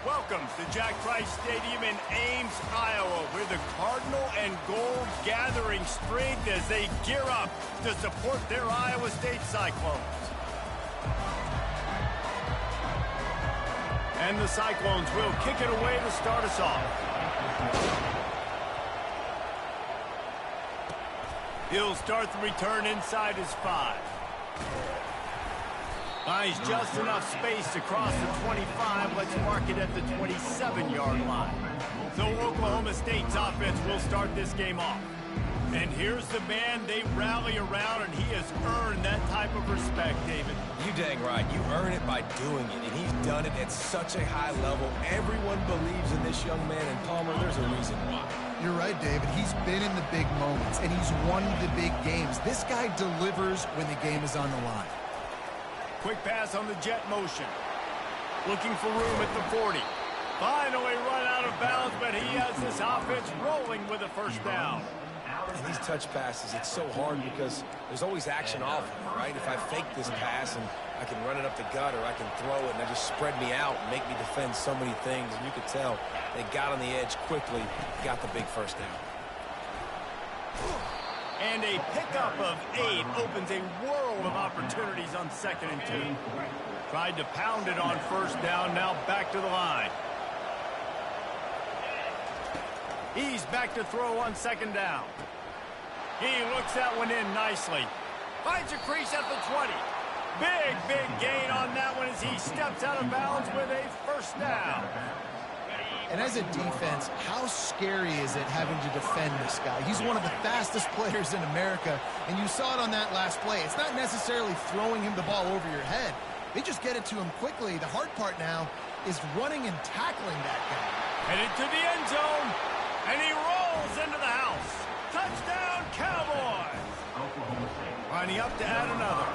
Welcome to Jack Trice Stadium in Ames, Iowa, where the Cardinal and Gold gathering strength as they gear up to support their Iowa State Cyclones. And the Cyclones will kick it away to start us off. He'll start the return inside his 5. Buys just enough space across the 25. Let's mark it at the 27-yard line. So Oklahoma State's offense will start this game off. And here's the man they rally around, and he has earned that type of respect, David. You dang right. You earn it by doing it, and he's done it at such a high level. Everyone believes in this young man, and Palmer, there's a reason why. You're right, David. He's been in the big moments, and he's won the big games. This guy delivers when the game is on the line. Quick pass on the jet motion. Looking for room at the 40. Finally run out of bounds, but he has this offense rolling with a first down. And these touch passes, it's so hard because there's always action off of them, right? If I fake this pass and I can run it up the gut, or I can throw it and they just spread me out and make me defend so many things. And you could tell they got on the edge quickly, got the big first down. And a pickup of 8 opens a world of opportunities on 2nd and 2. Tried to pound it on first down, now back to the line. He's back to throw on 2nd down. He looks that one in nicely. Finds a crease at the 20. Big gain on that one as he steps out of bounds with a first down. And as a defense, how scary is it having to defend this guy? He's one of the fastest players in America, and you saw it on that last play. It's not necessarily throwing him the ball over your head. They just get it to him quickly. The hard part now is running and tackling that guy. Headed to the end zone, and he rolls into the house. Touchdown, Cowboys! Lining up to add another.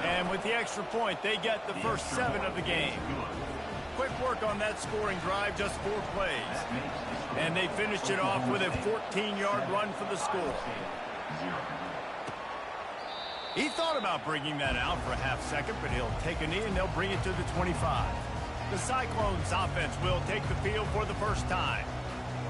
And with the extra point, they get the first 7 of the game. Quick work on that scoring drive, just 4 plays. And they finished it off with a 14-yard run for the score. He thought about bringing that out for a half second, but he'll take a knee and they'll bring it to the 25. The Cyclones offense will take the field for the first time.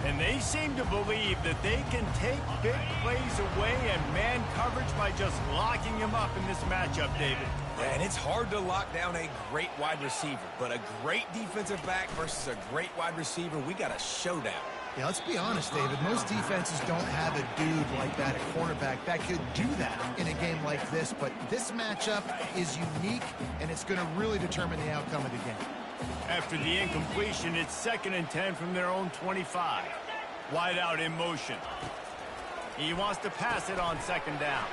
And they seem to believe that they can take big plays away and man coverage by just locking him up in this matchup, David. And it's hard to lock down a great wide receiver, but a great defensive back versus a great wide receiver, we got a showdown. Yeah, let's be honest, David. Most defenses don't have a dude like that at cornerback that could do that in a game like this, but this matchup is unique, and it's going to really determine the outcome of the game. After the incompletion, it's 2nd and 10 from their own 25. Wide out in motion. He wants to pass it on 2nd down.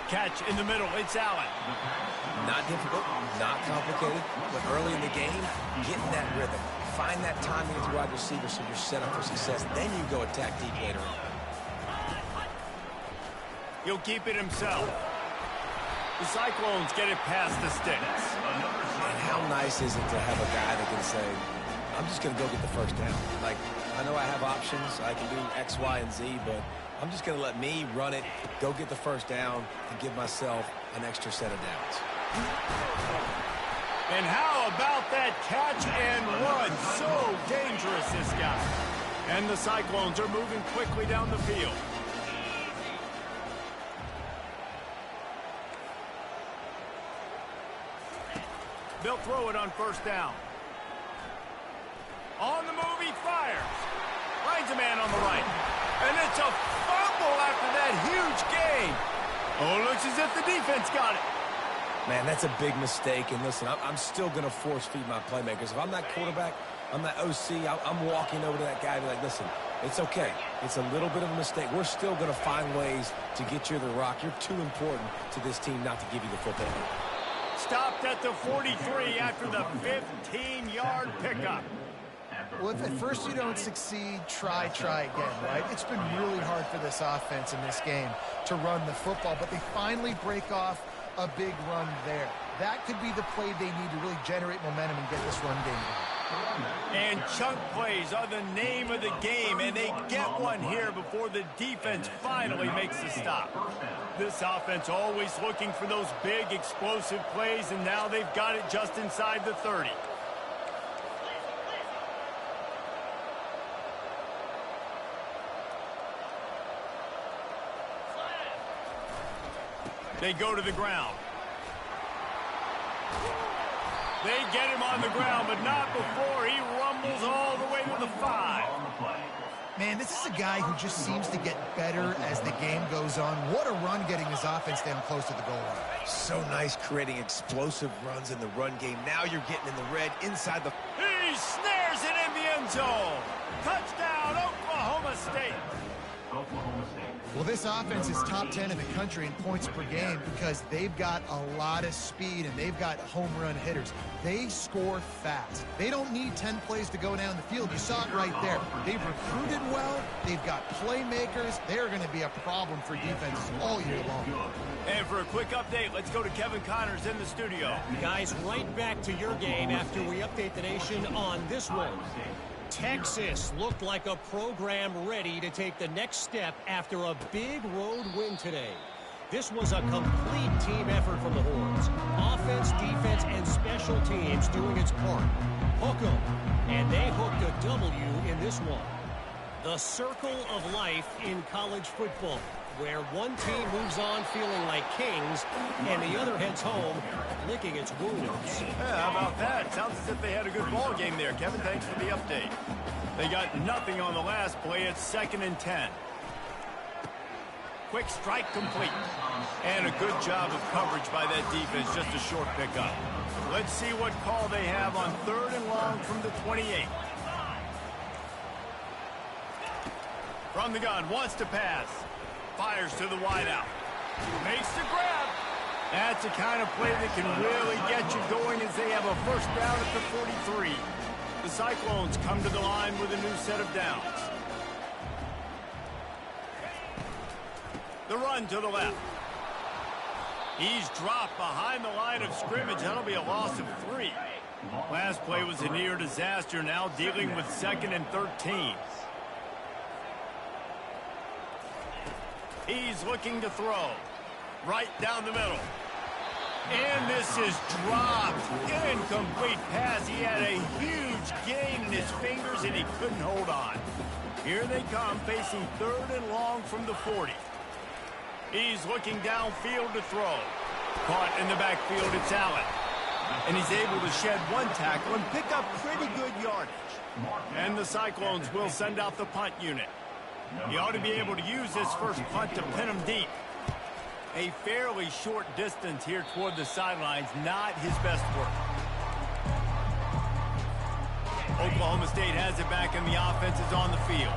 Catch in the middle, it's Allen. Not difficult, not complicated, but early in the game, getting that rhythm. Find that timing with your wide receiver so you're set up for success. Then you go attack deep later on. He'll keep it himself. The Cyclones get it past the sticks. And how nice is it to have a guy that can say, I'm just going to go get the first down. Like, I know I have options. I can do X, Y, and Z, but I'm just going to let me run it, go get the first down, and give myself an extra set of downs. And how about that catch and run? So dangerous, this guy. And the Cyclones are moving quickly down the field. They'll throw it on first down. On the move, he fires. Finds a man on the right. And it's a fumble after that huge gain. Oh, looks as if the defense got it. Man, that's a big mistake. And listen, I'm still going to force feed my playmakers. If I'm that quarterback, I'm that OC, I'm walking over to that guy and be like, listen, it's okay. It's a little bit of a mistake. We're still going to find ways to get you the rock. You're too important to this team not to give you the football. Stopped at the 43 after the 15-yard pickup. Well, if at first you don't succeed, try again, right? It's been really hard for this offense in this game to run the football, but they finally break off a big run there. That could be the play they need to really generate momentum and get this run game going. And chunk plays are the name of the game, and they get one here before the defense finally makes the stop. This offense always looking for those big explosive plays, and now they've got it just inside the 30. They go to the ground. They get him on the ground, but not before he rumbles all the way to the 5. Man, this is a guy who just seems to get better as the game goes on. What a run getting his offense down close to the goal line. So nice creating explosive runs in the run game. Now you're getting in the red inside the... He snares it in the end zone. Touchdown, Oklahoma State. Well, this offense is top 10 in the country in points per game because they've got a lot of speed and they've got home run hitters. They score fast. They don't need 10 plays to go down the field. You saw it right there. They've recruited well. They've got playmakers. They're going to be a problem for defenses all year long. And for a quick update, let's go to Kevin Connors in the studio. Guys, right back to your game after we update the nation on this one. Texas looked like a program ready to take the next step after a big road win today. This was a complete team effort from the Horns. Offense, defense, and special teams doing its part. Hook 'em, and they hooked a W in this one. The circle of life in college football, where one team moves on feeling like kings and the other heads home licking its wounds. Yeah, how about that? Sounds as if they had a good ball game there. Kevin, thanks for the update. They got nothing on the last play. It's 2nd and 10. Quick strike complete. And a good job of coverage by that defense. Just a short pickup. Let's see what call they have on 3rd and long from the 28. From the gun, wants to pass. Fires to the wideout. Makes the grab. That's the kind of play that can really get you going as they have a first down at the 43. The Cyclones come to the line with a new set of downs. The run to the left. He's dropped behind the line of scrimmage. That'll be a loss of 3. Last play was a near disaster. Now dealing with 2nd and 13. He's looking to throw. Right down the middle. And this is dropped. Incomplete pass. He had a huge gain in his fingers, and he couldn't hold on. Here they come, facing 3rd and long from the 40. He's looking downfield to throw. Caught in the backfield, it's Allen. And he's able to shed one tackle and pick up pretty good yardage. And the Cyclones will send out the punt unit. He ought to be able to use this first punt to pin him deep. A fairly short distance here toward the sidelines, not his best work. Oklahoma State has it back and the offense is on the field.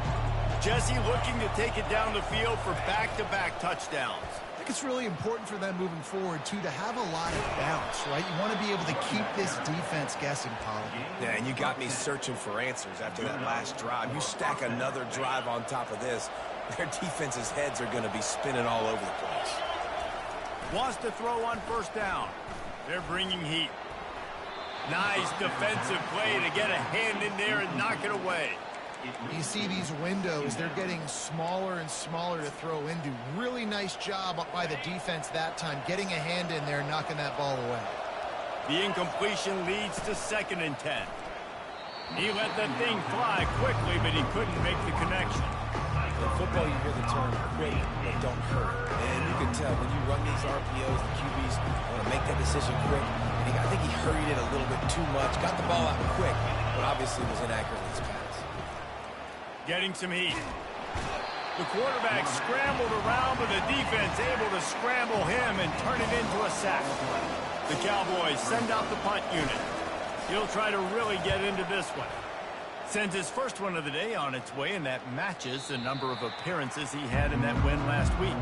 Jesse looking to take it down the field for back-to-back touchdowns. I think it's really important for them moving forward, too, to have a lot of bounce, right? You want to be able to keep this defense guessing, Paul. Yeah, and you got me searching for answers after that last drive. You stack another drive on top of this, their defense's heads are going to be spinning all over the place. Wants to throw on first down. They're bringing heat. Nice defensive play to get a hand in there and knock it away. You see these windows, they're getting smaller and smaller to throw into. Really nice job up by the defense that time, getting a hand in there and knocking that ball away. The incompletion leads to 2nd and 10. He let that thing fly quickly, but he couldn't make the connection. In football, you hear the term quick, but don't hurt. And you can tell when you run these RPOs, the QBs want to make that decision quick. And I think he hurried it a little bit too much, got the ball out quick, but obviously was inaccurate with his pass. Getting some heat. The quarterback scrambled around, but the defense able to scramble him and turn it into a sack. The Cowboys send out the punt unit. He'll try to really get into this one. Sends his first one of the day on its way, and that matches the number of appearances he had in that win last week.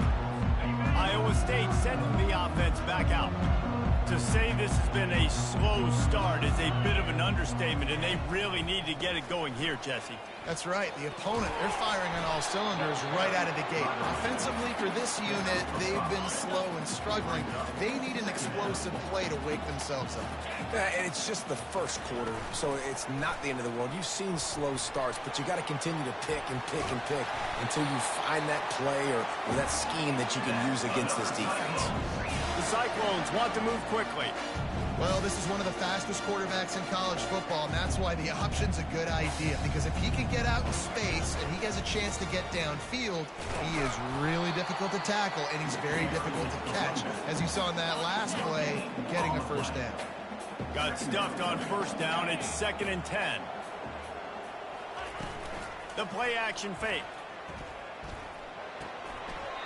Iowa State sending the offense back out. To say this has been a slow start is a bit of an understatement, and they really need to get it going here, Jesse. That's right. The opponent, they're firing on all cylinders right out of the gate. Offensively, for this unit, they've been slow and struggling. They need an explosive play to wake themselves up. Yeah, and it's just the first quarter, so it's not the end of the world. You've seen slow starts, but you got to continue to pick and pick and pick until you find that play or that scheme that you can use against this defense. The the Cyclones want to move quickly. Well, this is one of the fastest quarterbacks in college football, and that's why the option's a good idea. Because if he can get out in space and he has a chance to get downfield, he is really difficult to tackle, and he's very difficult to catch. As you saw in that last play, getting a first down. Got stuffed on first down. It's 2nd and 10. The play action fake.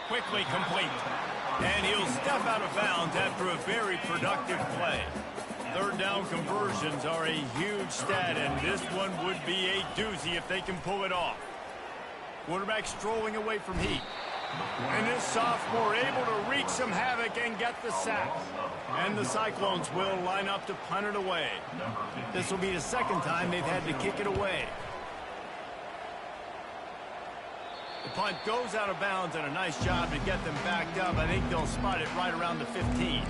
Quickly complete. And he'll step out of bounds after a very productive play. 3rd down conversions are a huge stat, and this one would be a doozy if they can pull it off. Quarterback strolling away from heat. And this sophomore able to wreak some havoc and get the sack. And the Cyclones will line up to punt it away. This will be the 2nd time they've had to kick it away. The punt goes out of bounds, and a nice job to get them backed up. I think they'll spot it right around the 15.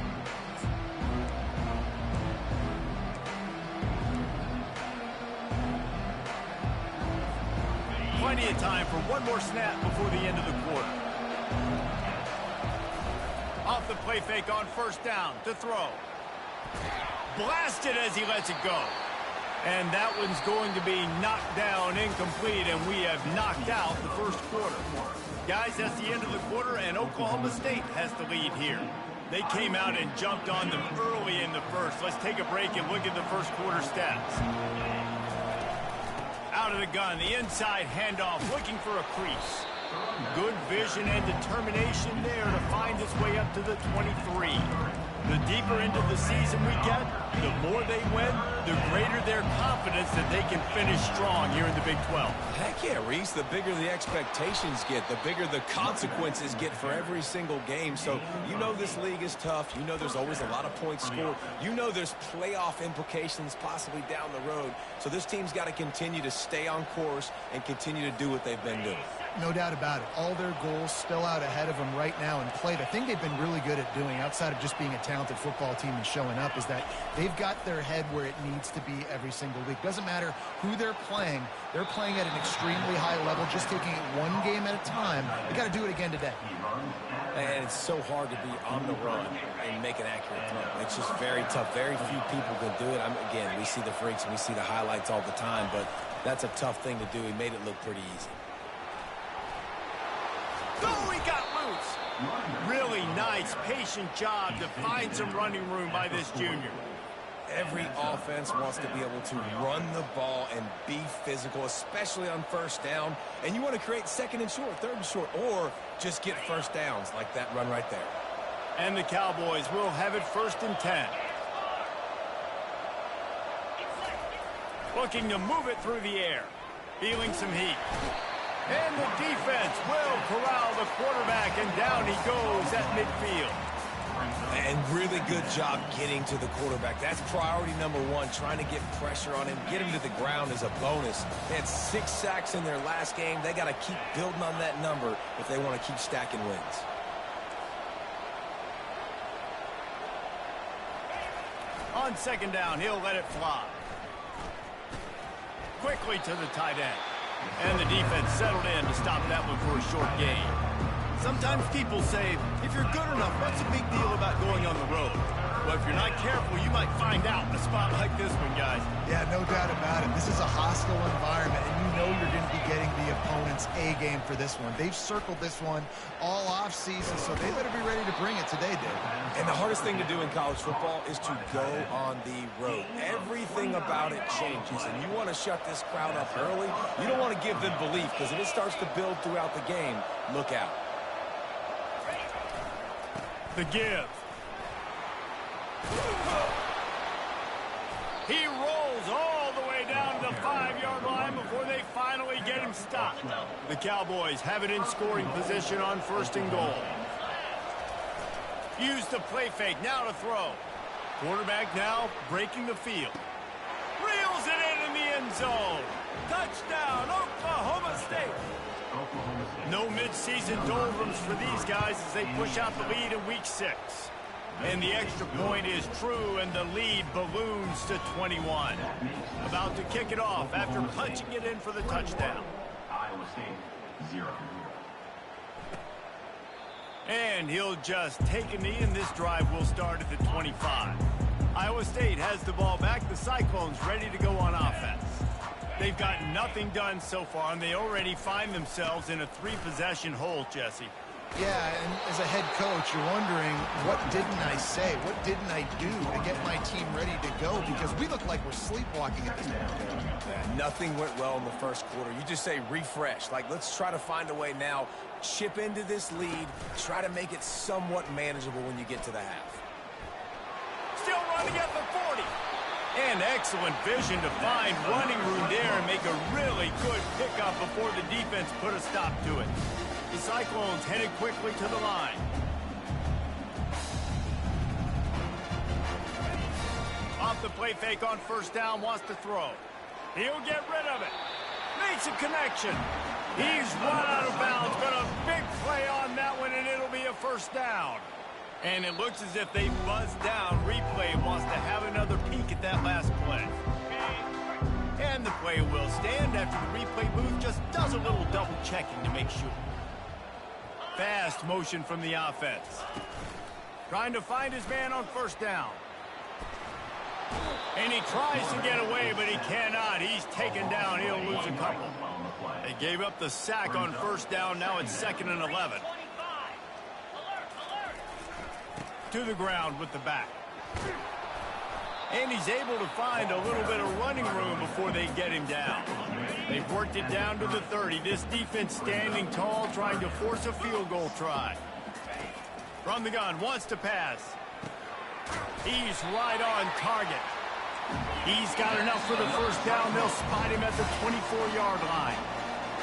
Plenty of time for one more snap before the end of the quarter. Off the play fake on first down to throw. Blasted as he lets it go. And that one's going to be knocked down, incomplete, and we have knocked out the first quarter. Guys, that's the end of the quarter, and Oklahoma State has the lead here. They came out and jumped on them early in the first. Let's take a break and look at the first quarter stats. Out of the gun, the inside handoff, looking for a crease. Good vision and determination there to find his way up to the 23. The deeper into the season we get, the more they win, the greater their confidence that they can finish strong here in the Big 12. Heck yeah, Reese. The bigger the expectations get, the bigger the consequences get for every single game. So you know this league is tough. You know there's always a lot of points scored. You know there's playoff implications possibly down the road. So this team's got to continue to stay on course and continue to do what they've been doing. No doubt about it. All their goals still out ahead of them right now in play. The thing they've been really good at doing, outside of just being a talented football team and showing up, is that they've got their head where it needs to be every single week. Doesn't matter who they're playing at an extremely high level, just taking it one game at a time. They got to do it again today. And it's so hard to be on the run and make an accurate throw. It's just very tough. Very few people can do it. Again, we see the freaks and we see the highlights all the time, but that's a tough thing to do. He made it look pretty easy. Oh, he got loose. Really nice, patient job to find some running room by this junior. Every offense wants to be able to run the ball and be physical, especially on first down. And you want to create 2nd and short, 3rd and short, or just get first downs like that run right there. And the Cowboys will have it 1st and 10. Looking to move it through the air. Feeling some heat. And the defense will corral the quarterback, and down he goes at midfield. And really good job getting to the quarterback. That's priority number 1, trying to get pressure on him. Get him to the ground is a bonus. They had 6 sacks in their last game. They got to keep building on that number if they want to keep stacking wins. On 2nd down, he'll let it fly. Quickly to the tight end. And the defense settled in to stop that one for a short gain. Sometimes people say, if you're good enough, what's the big deal about going on the road? Well, if you're not careful, you might find out in a spot like this one, guys. Yeah, no doubt about it. This is a hostile environment, and you know you're going to be getting the opponent's A game for this one. They've circled this one all off-season, so they better be ready to bring it today, Dave. And the hardest thing to do in college football is to go on the road. Everything about it changes, and you want to shut this crowd up early. You don't want to give them belief, because if it starts to build throughout the game, look out. The give. He rolls all the way down to the 5-yard line before they finally get him stopped. The Cowboys have it in scoring position on 1st and goal. Use the play fake, now to throw. Quarterback now breaking the field. Reels it in the end zone. Touchdown, Oklahoma State. No midseason doldrums for these guys as they push out the lead in week 6. And the extra point is true, and the lead balloons to 21. About to kick it off after punching it in for the touchdown. And he'll just take a knee, and this drive will start at the 25. Iowa State has the ball back. The Cyclones ready to go on offense. They've got nothing done so far, and they already find themselves in a 3-possession hole, Jesse. Yeah, and as a head coach, you're wondering, what didn't I say? What didn't I do to get my team ready to go? Because we look like we're sleepwalking at this point. Yeah, nothing went well in the first quarter. You just say refresh. Like, let's try to find a way now. Chip into this lead. Try to make it somewhat manageable when you get to the half. Still running at the 40. And excellent vision to find running room there and make a really good pickup before the defense put a stop to it. The Cyclones headed quickly to the line. Off the play fake on first down, wants to throw. He'll get rid of it. Makes a connection. He's run out of bounds, but a big play on that one, and it'll be a first down. And it looks as if they buzzed down. Replay wants to have another peek at that last play. And the play will stand after the replay booth just does a little double checking to make sure. Fast motion from the offense. Trying to find his man on first down. And he tries to get away, but he cannot. He's taken down. He'll lose a couple. They gave up the sack on first down. Now it's 2nd and 11. To the ground with the back. And he's able to find a little bit of running room before they get him down. They've worked it down to the 30. This defense standing tall, trying to force a field goal try. From the gun, wants to pass. He's right on target. He's got enough for the first down. They'll spot him at the 24-yard line.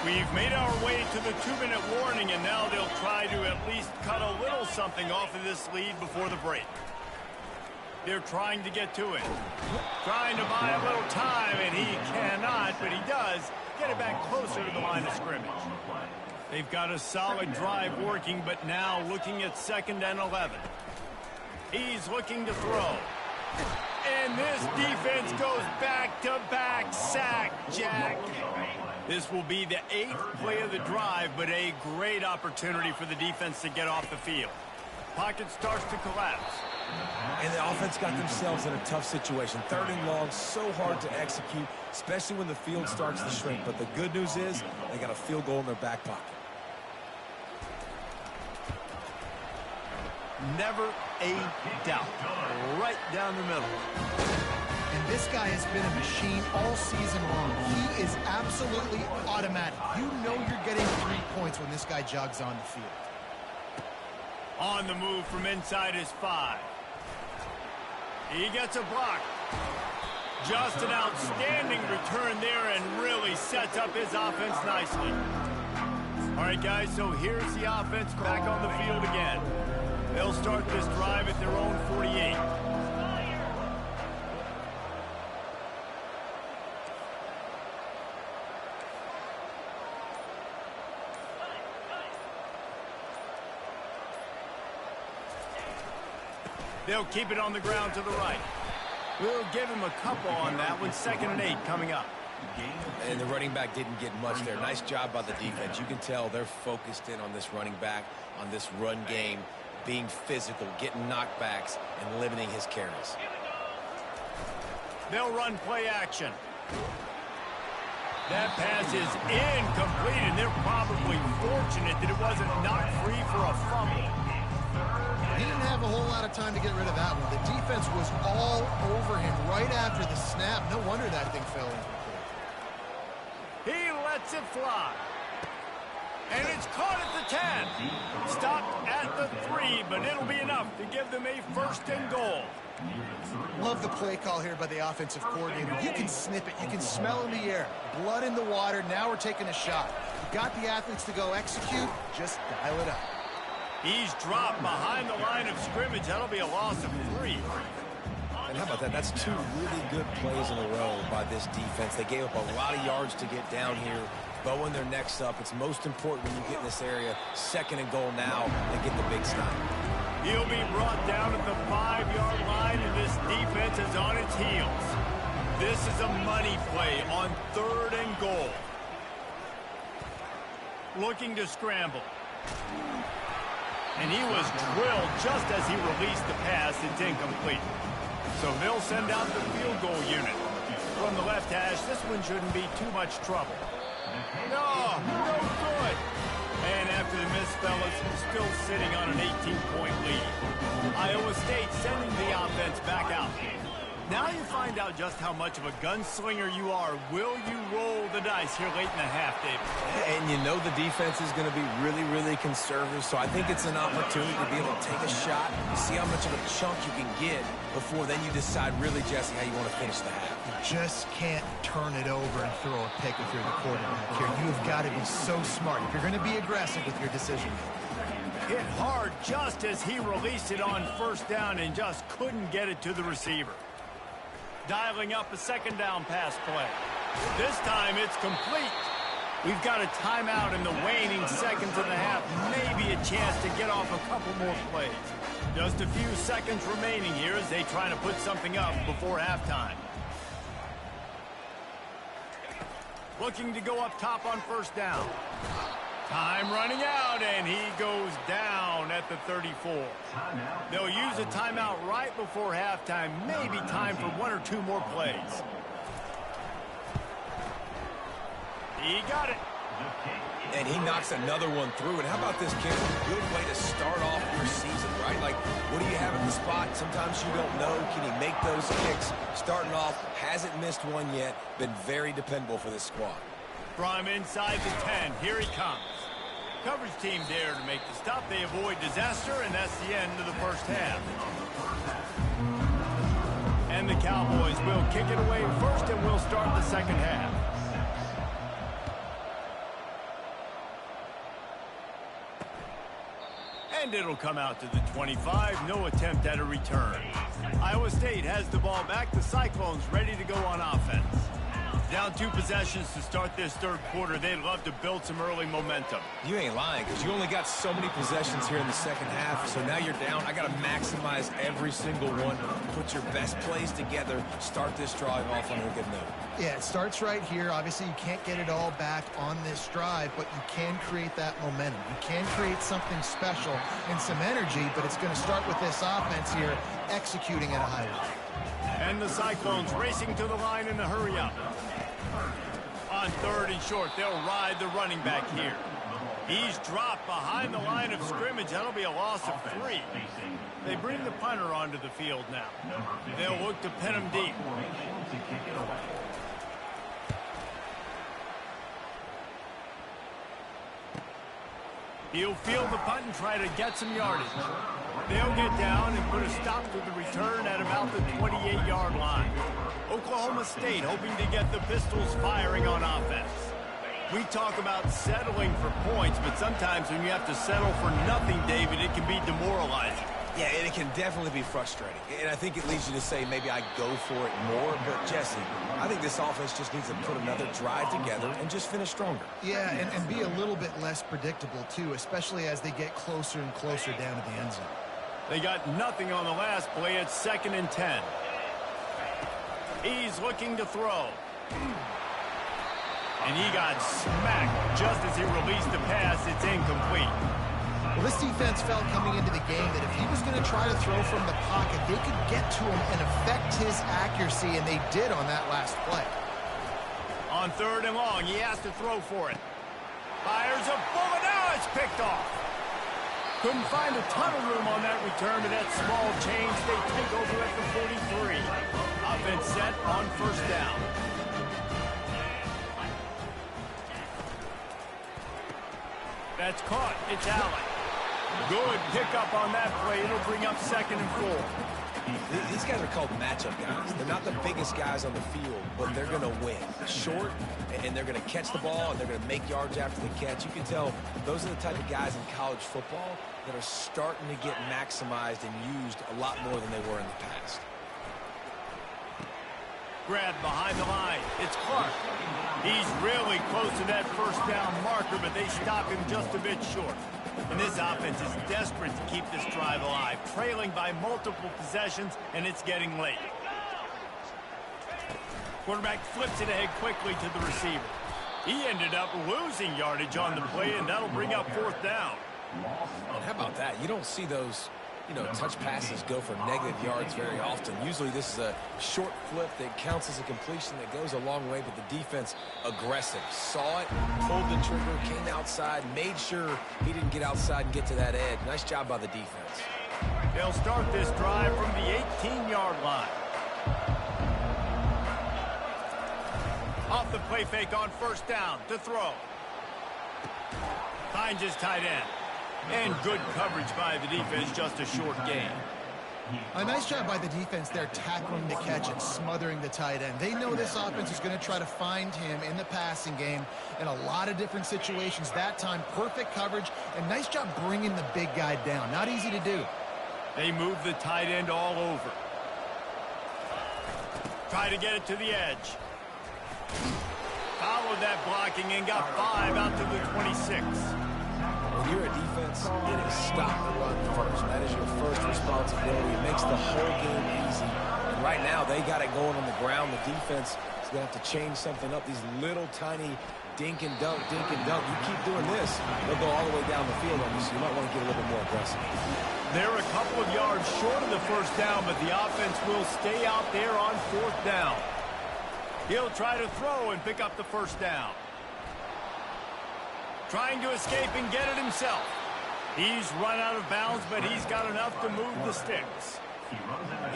We've made our way to the 2-minute warning, and now they'll try to at least cut a little something off of this lead before the break. They're trying to get to it. Trying to buy a little time, and he cannot, but he does get it back closer to the line of scrimmage. They've got a solid drive working, but now looking at 2nd and 11. He's looking to throw. And this defense goes back-to-back sack, Jack. This will be the 8th play of the drive, but a great opportunity for the defense to get off the field. Pocket starts to collapse. And the offense got themselves in a tough situation. 3rd and long, so hard to execute, especially when the field starts to shrink. But the good news is they got a field goal in their back pocket. Never a doubt. Right down the middle. And this guy has been a machine all season long. He is absolutely automatic. You know you're getting 3 points when this guy jogs on the field. On the move from inside his 5. He gets a block. Just an outstanding return there and really sets up his offense nicely. All right, guys, so here's the offense back on the field again. They'll start this drive at their own 48. They'll keep it on the ground to the right. We'll give him a couple on that one. 2nd and 8 coming up. And the running back didn't get much there. Nice job by the defense. You can tell they're focused in on this running back, on this run game, being physical, getting knockbacks, and limiting his carries. They'll run play action. That pass is incomplete, and they're probably fortunate that it wasn't knocked free for a fumble. He didn't have a whole lot of time to get rid of that one. The defense was all over him right after the snap. No wonder that thing fell in. He lets it fly. And it's caught at the 10. Stopped at the 3, but it'll be enough to give them a 1st and goal. Love the play call here by the offensive coordinator. You can snip it. You can smell in the air. Blood in the water. Now we're taking a shot. You got the athletes to go execute. Just dial it up. He's dropped behind the line of scrimmage. That'll be a loss of 3. And how about that? That's 2 really good plays in a row by this defense. They gave up a lot of yards to get down here, bowing their necks up. It's most important when you get in this area. 2nd and goal now and get the big stop. He'll be brought down at the 5-yard line, and this defense is on its heels. This is a money play on 3rd and goal. Looking to scramble. And he was drilled just as he released the pass. It's incomplete. So they'll send out the field goal unit. From the left hash, this one shouldn't be too much trouble. No good. And after the miss, fellas, still sitting on an 18-point lead. Iowa State sending the offense back out. Now you find out just how much of a gunslinger you are. Will you roll the dice here late in the half, David? And you know the defense is going to be really, really conservative, so I think it's an opportunity to be able to take a shot, see how much of a chunk you can get before then you decide really, Jesse, how you want to finish the half. You just can't turn it over and throw a pick if you're the quarterback here. You've got to be so smart if you're going to be aggressive with your decision. Hit hard just as he released it on first down and just couldn't get it to the receiver. Dialing up a second down pass play. This time it's complete. We've got a timeout in the waning seconds of the half. Maybe a chance to get off a couple more plays. Just a few seconds remaining here as they try to put something up before halftime. Looking to go up top on first down. Time running out, and he goes down at the 34. They'll use a timeout right before halftime. Maybe time for one or two more plays. He got it. And he knocks another one through. And how about this, kid? Good way to start off your season, right? Like, what do you have at the spot? Sometimes you don't know. Can he make those kicks? Starting off, hasn't missed one yet. Been very dependable for this squad. From inside the 10, here he comes. Coverage team there to make the stop. They avoid disaster, and that's the end of the first half. And the Cowboys will kick it away first, and we'll start the second half. And it'll come out to the 25. No attempt at a return. Iowa State has the ball back. The Cyclones ready to go on offense. Down 2 possessions to start this third quarter. They'd love to build some early momentum. You ain't lying, because you only got so many possessions here in the second half, so now you're down. I got to maximize every single one, put your best plays together, start this drive off on a good note. Yeah, it starts right here. Obviously, you can't get it all back on this drive, but you can create that momentum. You can create something special and some energy, but it's going to start with this offense here executing at a high level. And the Cyclones racing to the line in the hurry-up. On third and short, they'll ride the running back here. He's dropped behind the line of scrimmage. That'll be a loss of 3. They bring the punter onto the field now. They'll look to pin him deep. He'll field the punt and try to get some yardage. They'll get down and put a stop to the return at about the 28-yard line. Oklahoma State hoping to get the Pistols firing on offense. We talk about settling for points, but sometimes when you have to settle for nothing, David, it can be demoralizing. Yeah, and it can definitely be frustrating. And I think it leads you to say maybe I go for it more. But, Jesse, I think this offense just needs to put another drive together and just finish stronger. Yeah, and be a little bit less predictable, too, especially as they get closer and closer down to the end zone. They got nothing on the last play. It's 2nd and 10. He's looking to throw. And he got smacked just as he released the pass. It's incomplete. Well, this defense felt coming into the game that if he was going to try to throw from the pocket, they could get to him and affect his accuracy, and they did on that last play. On third and long, he has to throw for it. Fires a bullet. Now it's picked off. Couldn't find a ton of room on that return, but that small change, they take over at the 43. Offense set on first down. That's caught. It's Allen. Good pickup on that play. It'll bring up 2nd and 4. These guys are called matchup guys. They're not the biggest guys on the field, but they're going to win. Short, and they're going to catch the ball, and they're going to make yards after the catch. You can tell those are the type of guys in college football that are starting to get maximized and used a lot more than they were in the past. Grab behind the line. It's Clark. He's really close to that first down marker, but they stop him just a bit short. And this offense is desperate to keep this drive alive, trailing by multiple possessions, and it's getting late. Quarterback flips it ahead quickly to the receiver. He ended up losing yardage on the play, and that'll bring up 4th down. And how about that? You don't see those, touch passes go for negative yards very often. Usually this is a short flip that counts as a completion that goes a long way, but the defense aggressive. Saw it, pulled the trigger, came outside, made sure he didn't get outside and get to that edge. Nice job by the defense. They'll start this drive from the 18-yard line. Off the play fake on first down to throw. Finds his tight end. And good coverage by the defense, just a short gain. A nice job by the defense there, tackling the catch and smothering the tight end. They know this offense is going to try to find him in the passing game in a lot of different situations. That time, perfect coverage, and nice job bringing the big guy down. Not easy to do. They move the tight end all over. Try to get it to the edge. Followed that blocking and got 5 out to the 26. When you're a defense, it is stop the run first. That is your first responsibility. It makes the whole game easy. And right now, they got it going on the ground. The defense is going to have to change something up. These little tiny dink and dunk, dink and dunk. You keep doing this, they'll go all the way down the field on you, so you might want to get a little bit more aggressive. They're a couple of yards short of the first down, but the offense will stay out there on fourth down. He'll try to throw and pick up the first down. Trying to escape and get it himself. He's run out of bounds, but he's got enough to move the sticks.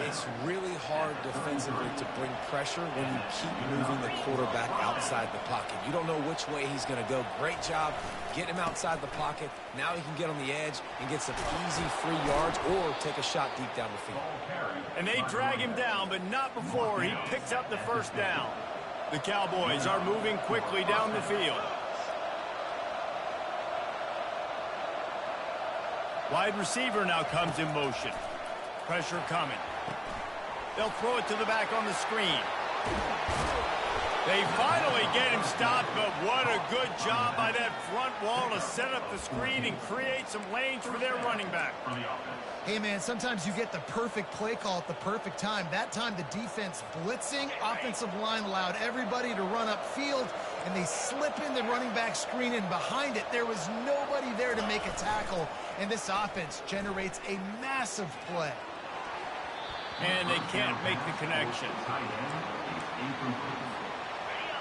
It's really hard defensively to bring pressure when you keep moving the quarterback outside the pocket. You don't know which way he's going to go. Great job getting him outside the pocket. Now he can get on the edge and get some easy free yards or take a shot deep down the field. And they drag him down, but not before he picks up the first down. The Cowboys are moving quickly down the field. Wide receiver now comes in motion. Pressure coming. They'll throw it to the back on the screen. They finally get him stopped, but what a good job by that front wall to set up the screen and create some lanes for their running back. Hey, man, sometimes you get the perfect play call at the perfect time. That time the defense blitzing, offensive line allowed everybody to run upfield, and they slip in the running back screen, and behind it there was nobody there to make a tackle, and this offense generates a massive play. And they can't make the connection.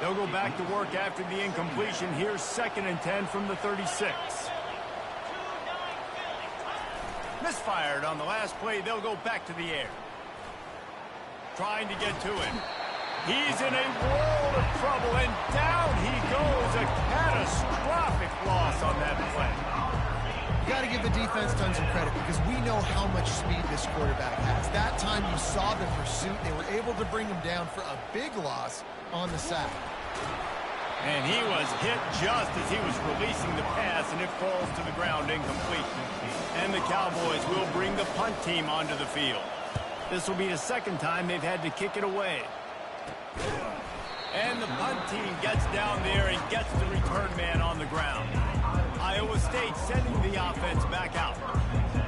They'll go back to work after the incompletion. Here's 2nd and 10 from the 36. Misfired on the last play. They'll go back to the air. Trying to get to him. He's in a world of trouble, and down he goes. A catastrophic loss on that play. You got to give the defense tons of credit because we know how much speed this quarterback has. That time you saw the pursuit. They were able to bring him down for a big loss on the sack. And he was hit just as he was releasing the pass, and it falls to the ground incomplete. And the Cowboys will bring the punt team onto the field. This will be the second time they've had to kick it away. And the punt team gets down there and gets the return man on the ground. Iowa State sending the offense back out.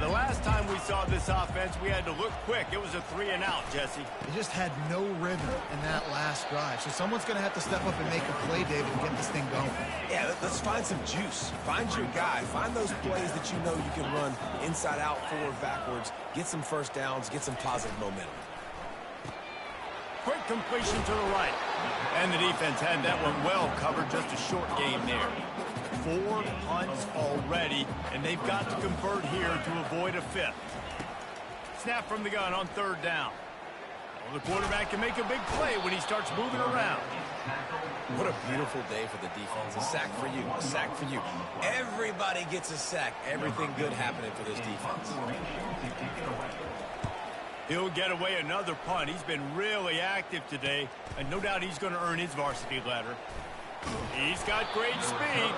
The last time we saw this offense, we had to look quick. It was a 3-and-out, Jesse. They just had no rhythm in that last drive. So someone's going to have to step up and make a play, David, and get this thing going. Yeah, let's find some juice. Find your guy. Find those plays that you know you can run inside out, forward, backwards. Get some first downs. Get some positive momentum. Quick completion to the right. And the defense had that one well covered. Just a short game there. 4 punts already, and they've got to convert here to avoid a 5th. Snap from the gun on 3rd down. Well, the quarterback can make a big play when he starts moving around. What a beautiful day for the defense. A sack for you, a sack for you. Everybody gets a sack. Everything good happening for this defense. He'll get away another punt. He's been really active today, and no doubt he's going to earn his varsity letter. He's got great speed.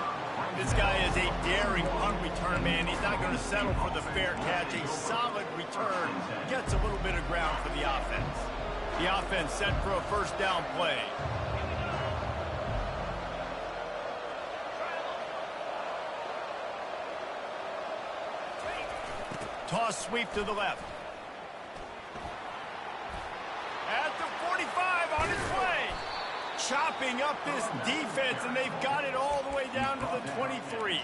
This guy is a daring punt return man. He's not going to settle for the fair catch. A solid return. Gets a little bit of ground for the offense. The offense set for a first down play. Toss sweep to the left. At the 45 on his way. chopping up this defense, and they've got it all the way down to the 23.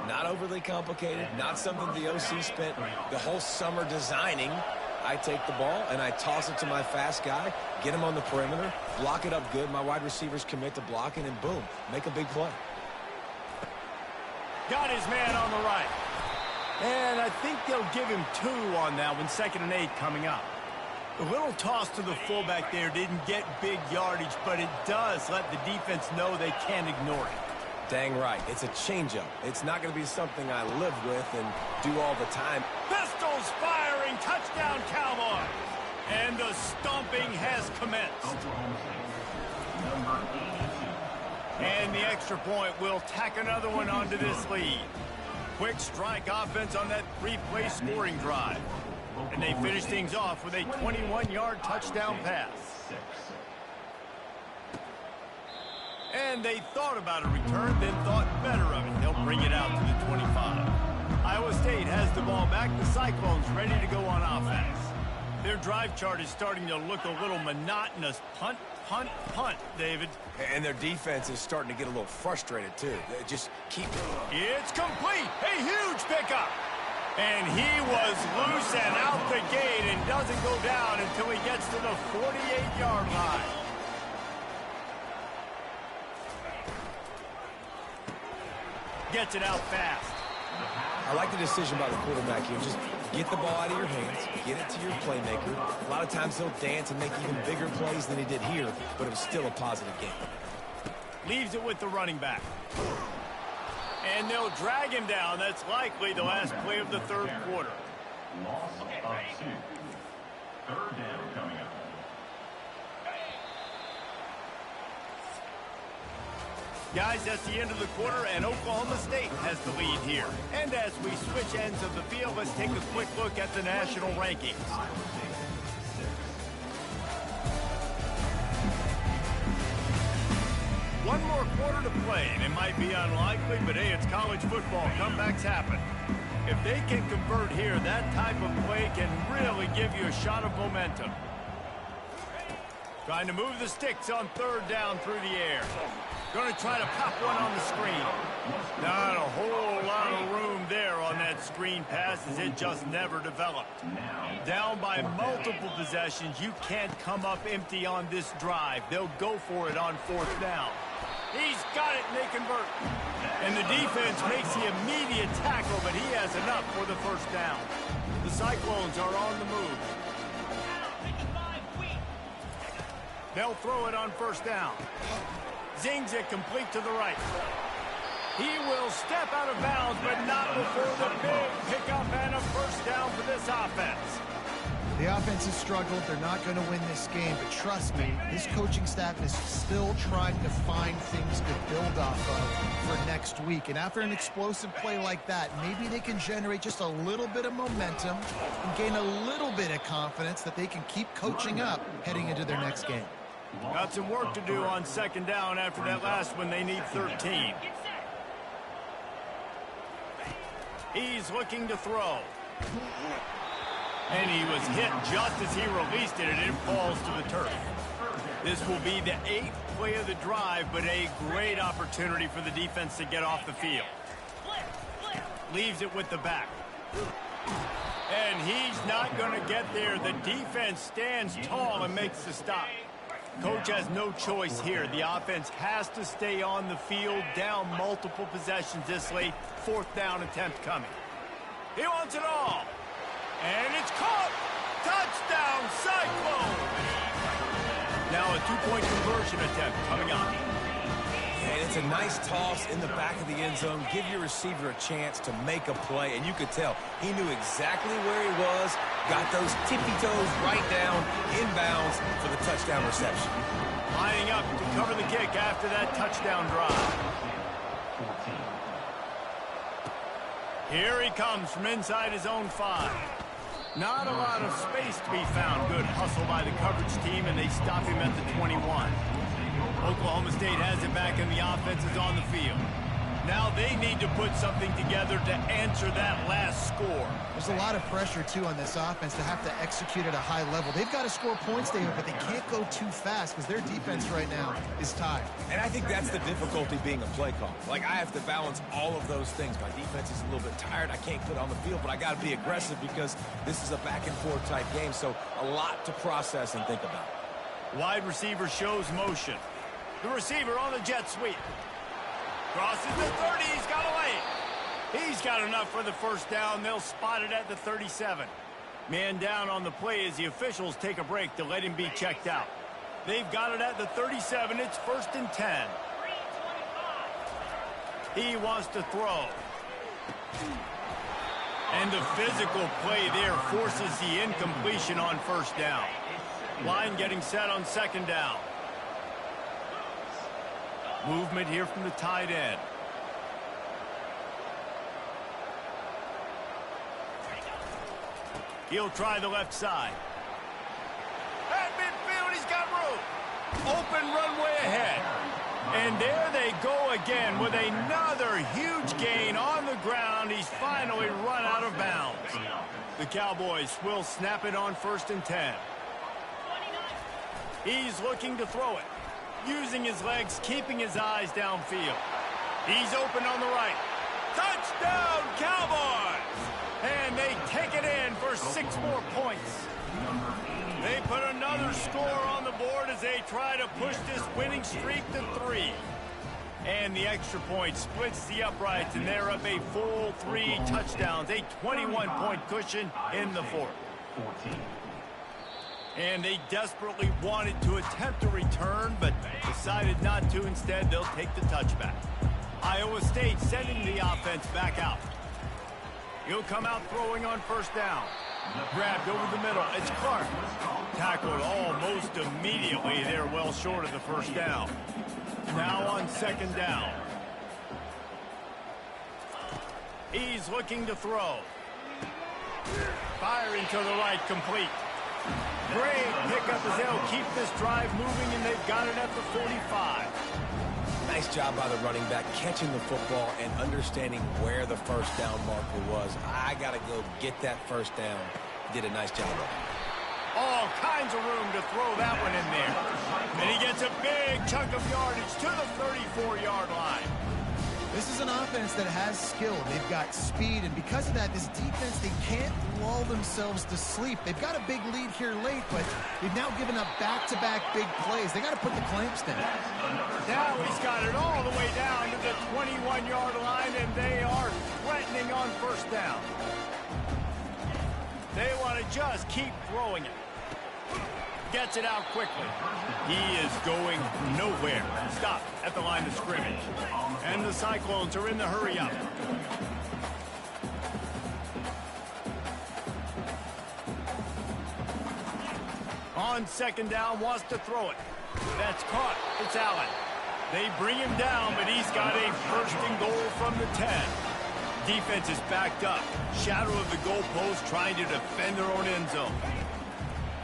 Not overly complicated, not something the OC spent the whole summer designing. I take the ball, and I toss it to my fast guy, get him on the perimeter, block it up good. My wide receivers commit to blocking, and boom, make a big play. Got his man on the right. And I think they'll give him 2 on that one, 2nd and 8 coming up. The little toss to the fullback there didn't get big yardage, but it does let the defense know they can't ignore it. Dang right. It's a changeup. It's not going to be something I live with and do all the time. Pistols firing, touchdown Cowboys. And the stomping has commenced. And the extra point will tack another one onto this lead. Quick strike offense on that 3-play scoring drive. And they finish things off with a 21-yard touchdown pass. And they thought about a return, then thought better of it. They'll bring it out to the 25. Iowa State has the ball back. The Cyclones ready to go on offense. Their drive chart is starting to look a little monotonous. Punt, punt, punt, David. And their defense is starting to get a little frustrated, too. They just keep... It's complete. A huge pickup. And he was loose and out the gate and doesn't go down until he gets to the 48-yard line. Gets it out fast. I like the decision by the quarterback here. Just get the ball out of your hands, get it to your playmaker. A lot of times he'll dance and make even bigger plays than he did here, but it was still a positive game. Leaves it with the running back. And they'll drag him down. That's likely the last play of the third quarter. Loss of 2. 3rd down coming up. Guys, that's the end of the quarter, and Oklahoma State has the lead here. And as we switch ends of the field, let's take a quick look at the national rankings. One more quarter to play, and it might be unlikely, but hey, it's college football. Comebacks happen. If they can convert here, that type of play can really give you a shot of momentum. Trying to move the sticks on 3rd down through the air. Going to try to pop one on the screen. Not a whole lot of room there on that screen pass as it just never developed. Down by multiple possessions, you can't come up empty on this drive. They'll go for it on 4th down. He's got it, and they convert. And the defense makes the immediate tackle, but he has enough for the 1st down. The Cyclones are on the move. They'll throw it on 1st down. Zings it complete to the right. He will step out of bounds, but not before the big pickup and a 1st down for this offense. The offense has struggled. They're not going to win this game, but trust me, this coaching staff is still trying to find things to build off of for next week. And after an explosive play like that, maybe they can generate just a little bit of momentum and gain a little bit of confidence that they can keep coaching up heading into their next game. Got some work to do on 2nd down after that last one. They need 13. He's looking to throw. And he was hit just as he released it, and it falls to the turf. This will be the 8th play of the drive, but a great opportunity for the defense to get off the field. Leaves it with the back. And he's not going to get there. The defense stands tall and makes the stop. Coach has no choice here. The offense has to stay on the field, down multiple possessions this late. 4th down attempt coming. He wants it all. And it's caught. Touchdown, Cyclones. Now a 2-point conversion attempt coming up. And it's a nice toss in the back of the end zone. Give your receiver a chance to make a play. And you could tell he knew exactly where he was. Got those tippy toes right down, inbounds for the touchdown reception. Lining up to cover the kick after that touchdown drive. Here he comes from inside his own 5. Not a lot of space to be found. Good hustle by the coverage team, and they stop him at the 21. Oklahoma State has it back, and the offense is on the field. Now they need to put something together to answer that last score. There's a lot of pressure, too, on this offense to have to execute at a high level. They've got to score points, David, but they can't go too fast because their defense right now is tied. And I think that's the difficulty being a play call. Like, I have to balance all of those things. My defense is a little bit tired. I can't put it on the field, but I got to be aggressive because this is a back-and-forth type game, so a lot to process and think about. Wide receiver shows motion. The receiver on the jet sweep. Crosses the 30. He's got a lane. He's got enough for the first down. They'll spot it at the 37. Man down on the play as the officials take a break to let him be checked out. They've got it at the 37. It's 1st and 10. He wants to throw. And the physical play there forces the incompletion on first down. Line getting set on 2nd down. Movement here from the tight end. He'll try the left side. At midfield, he's got room. Open runway ahead. And there they go again with another huge gain on the ground. He's finally run out of bounds. The Cowboys will snap it on 1st and 10. He's looking to throw it. Using his legs, keeping his eyes downfield. He's open on the right. Touchdown, Cowboys! And they take it in for 6 more points. They put another score on the board as they try to push this winning streak to 3. And the extra point splits the uprights, and they're up a full 3 touchdowns. A 21-point cushion in the 4th. And they desperately wanted to attempt a return, but decided not to. Instead, they'll take the touchback. Iowa State sending the offense back out. He'll come out throwing on 1st down. Grabbed over the middle. It's Clark. Tackled almost immediately. They're well short of the 1st down. Now on 2nd down. He's looking to throw. Firing to the right, complete. Great pickup as they'll keep this drive moving, and they've got it at the 45. Nice job by the running back, catching the football and understanding where the 1st down marker was. I got to go get that 1st down. Did a nice job of it. All kinds of room to throw that one in there. And he gets a big chunk of yardage to the 34-yard line. This is an offense that has skill. They've got speed, and because of that, this defense, they can't lull themselves to sleep. They've got a big lead here late, but they've now given up back-to-back big plays. They got to put the clamps down. Now he's got it all the way down to the 21-yard line, and they are threatening on 1st down. They want to just keep throwing it. Gets it out quickly. He is going nowhere. Stop at the line of scrimmage. And the Cyclones are in the hurry up. On 2nd down, wants to throw it. That's caught. It's Allen. They bring him down, but he's got a 1st and goal from the 10. Defense is backed up. Shadow of the goalpost trying to defend their own end zone.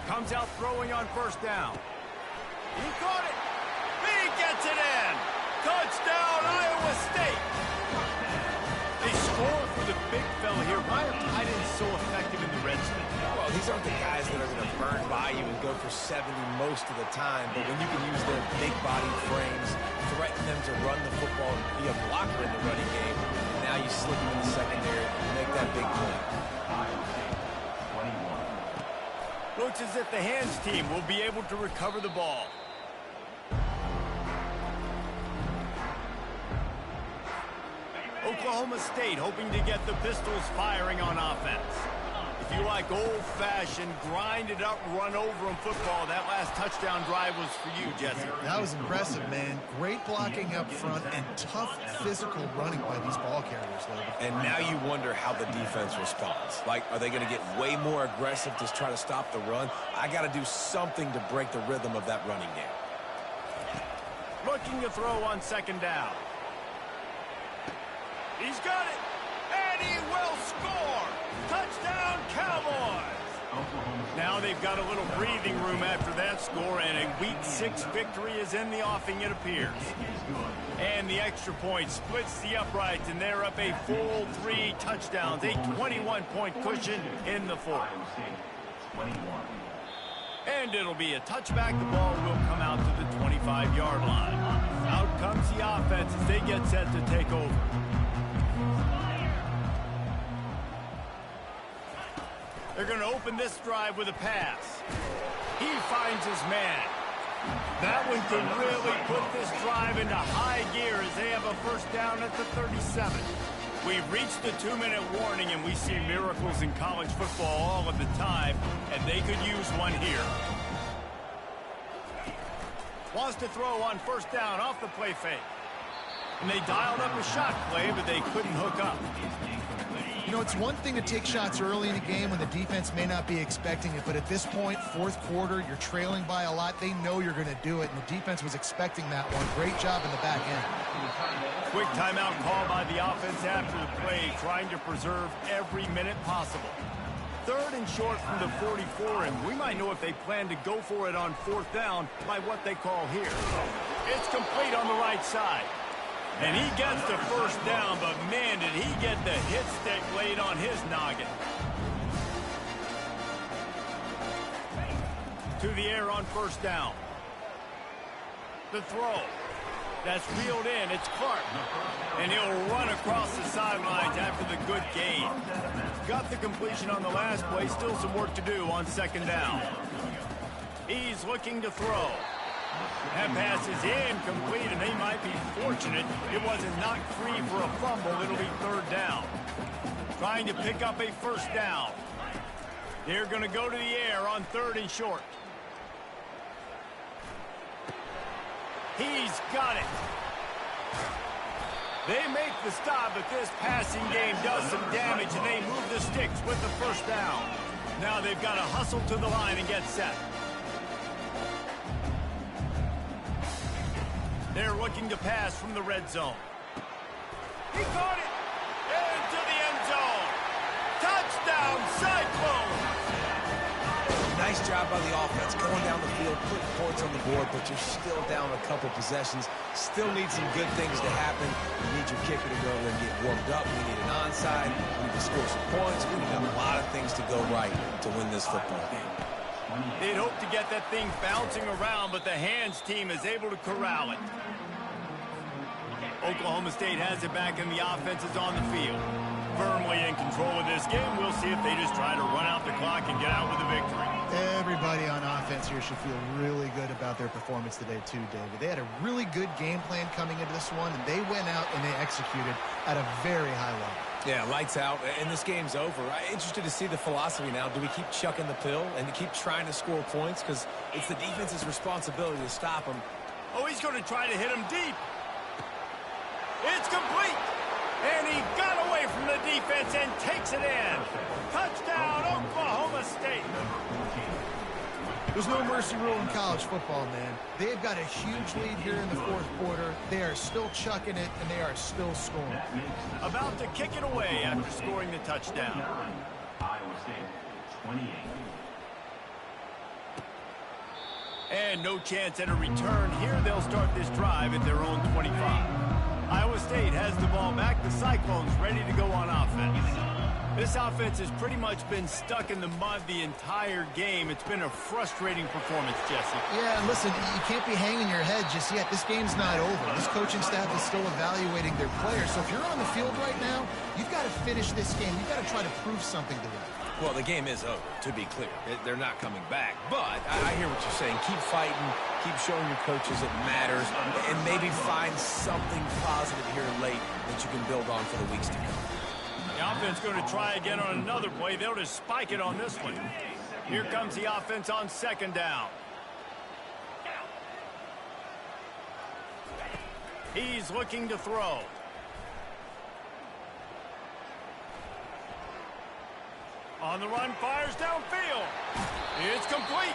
Comes out throwing on 1st down. He caught it. He gets it in. Touchdown, Iowa State. They score for the big fella here. Why are tight ends so effective in the red zone? Well, these aren't the guys that are going to burn by you and go for 70 most of the time, but when you can use their big body frames, threaten them to run the football and be a blocker in the running game, and now you slip them in the secondary and make that big play. Looks as if the hands team will be able to recover the ball. Oklahoma State hoping to get the Pistols firing on offense. If you like old-fashioned, grinded-up, run-over-'em football, that last touchdown drive was for you, Jesse. That was impressive, man. Great blocking up front and tough physical running by these ball carriers, Logan. And now you wonder how the defense responds. Like, are they going to get way more aggressive to try to stop the run? I got to do something to break the rhythm of that running game. Looking to throw on 2nd down. He's got it, and he will score. Touchdown, Cowboys. Now they've got a little breathing room after that score, and a Week 6 victory is in the offing, it appears. And the extra point splits the uprights, and they're up a full 3 touchdowns, a 21-point cushion in the fourth. And it'll be a touchback. The ball will come out to the 25-yard line. Out comes the offense as they get set to take over. They're going to open this drive with a pass. He finds his man. That one could really put this drive into high gear as they have a first down at the 37. We've reached the 2-minute warning, and we see miracles in college football all of the time, and they could use one here. Wants to throw on first down off the play fake. And they dialed up a shot play, but they couldn't hook up. You know, it's one thing to take shots early in a game when the defense may not be expecting it, but at this point, fourth quarter, you're trailing by a lot. They know you're going to do it, and the defense was expecting that one. Great job in the back end. Quick timeout call by the offense after the play, trying to preserve every minute possible. 3rd and short from the 44, and we might know if they plan to go for it on 4th down by what they call here. It's complete on the right side. And he gets the first down, but man, did he get the hit stick laid on his noggin. To the air on first down. The throw. That's reeled in. It's Clark. And he'll run across the sidelines after the good gain. Got the completion on the last play. Still some work to do on 2nd down. He's looking to throw. That pass is incomplete, and they might be fortunate it wasn't knocked free for a fumble. It'll be 3rd down. Trying to pick up a first down. They're going to go to the air on 3rd and short. He's got it. They make the stop, but this passing game does some damage, and they move the sticks with the first down. Now they've got to hustle to the line and get set. They're looking to pass from the red zone. He caught it! Into the end zone! Touchdown, Cyclones! Nice job by the offense, going down the field, putting points on the board, but you're still down a couple possessions. Still need some good things to happen. You need your kicker to go and get warmed up. We need an onside. We need to score some points. We need a lot of things to go right to win this football game. They'd hope to get that thing bouncing around, but the hands team is able to corral it. Oklahoma State has it back, and the offense is on the field. Firmly in control of this game. We'll see if they just try to run out the clock and get out with a victory. Everybody on offense here should feel really good about their performance today too, David. They had a really good game plan coming into this one, and they went out and they executed at a very high level. Yeah, lights out, and this game's over. I'm interested to see the philosophy now. Do we keep chucking the pill and to keep trying to score points? Because it's the defense's responsibility to stop them. Oh, he's going to try to hit him deep. It's complete. And he got away from the defense and takes it in. Touchdown, Oklahoma State. There's no mercy rule in college football, man. They've got a huge lead here in the fourth quarter. They are still chucking it, and they are still scoring. About to kick it away after scoring the touchdown. Iowa State, 28. And no chance at a return. Here they'll start this drive at their own 25. Iowa State has the ball back. The Cyclones ready to go on offense. This offense has pretty much been stuck in the mud the entire game. It's been a frustrating performance, Jesse. Yeah, and listen, you can't be hanging your head just yet. This game's not over. This coaching staff is still evaluating their players. So if you're on the field right now, you've got to finish this game. You've got to try to prove something to them. Well, the game is over, to be clear. They're not coming back. But I hear what you're saying. Keep fighting. Keep showing your coaches it matters. And maybe find something positive here late that you can build on for the weeks to come. The offense going to try again on another play. They'll just spike it on this one. Here comes the offense on 2nd down. He's looking to throw. On the run, fires downfield. It's complete.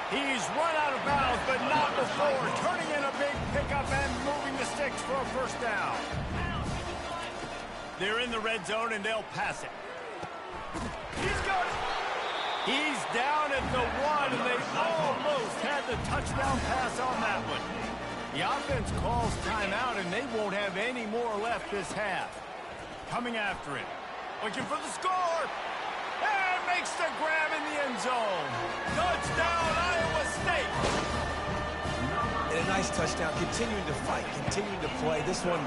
He's run out of bounds, but not before. Turning in a big pickup and moving the sticks for a first down. They're in the red zone, and they'll pass it. He's got it. He's down at the 1, and they almost had the touchdown pass on that one. The offense calls timeout, and they won't have any more left this half. Coming after it. Looking for the score. And makes the grab in the end zone. Touchdown, Iowa State. And a nice touchdown. Continuing to fight, continuing to play. This one,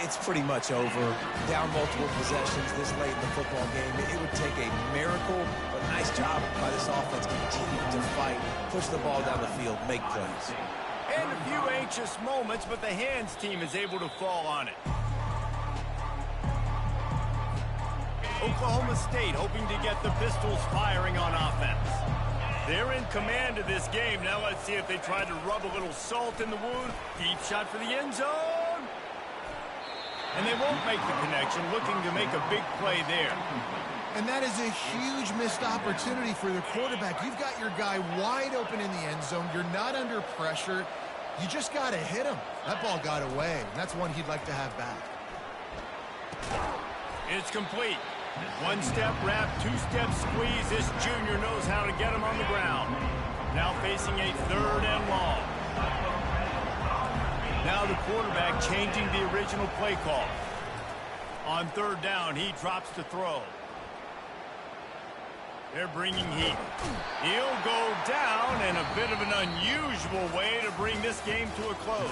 it's pretty much over. Down multiple possessions this late in the football game. It would take a miracle, but nice job by this offense continuing to fight, push the ball down the field, make plays. And a few anxious moments, but the hands team is able to fall on it. Oklahoma State hoping to get the Pistols firing on offense. They're in command of this game. Now let's see if they try to rub a little salt in the wound. Deep shot for the end zone. And they won't make the connection, looking to make a big play there. And that is a huge missed opportunity for the quarterback. You've got your guy wide open in the end zone. You're not under pressure. You just got to hit him. That ball got away, and that's one he'd like to have back. It's complete. One-step wrap, two-step squeeze. This junior knows how to get him on the ground. Now facing a 3rd and long. Now the quarterback changing the original play call. On 3rd down, he drops to throw. They're bringing heat. He'll go down in a bit of an unusual way to bring this game to a close.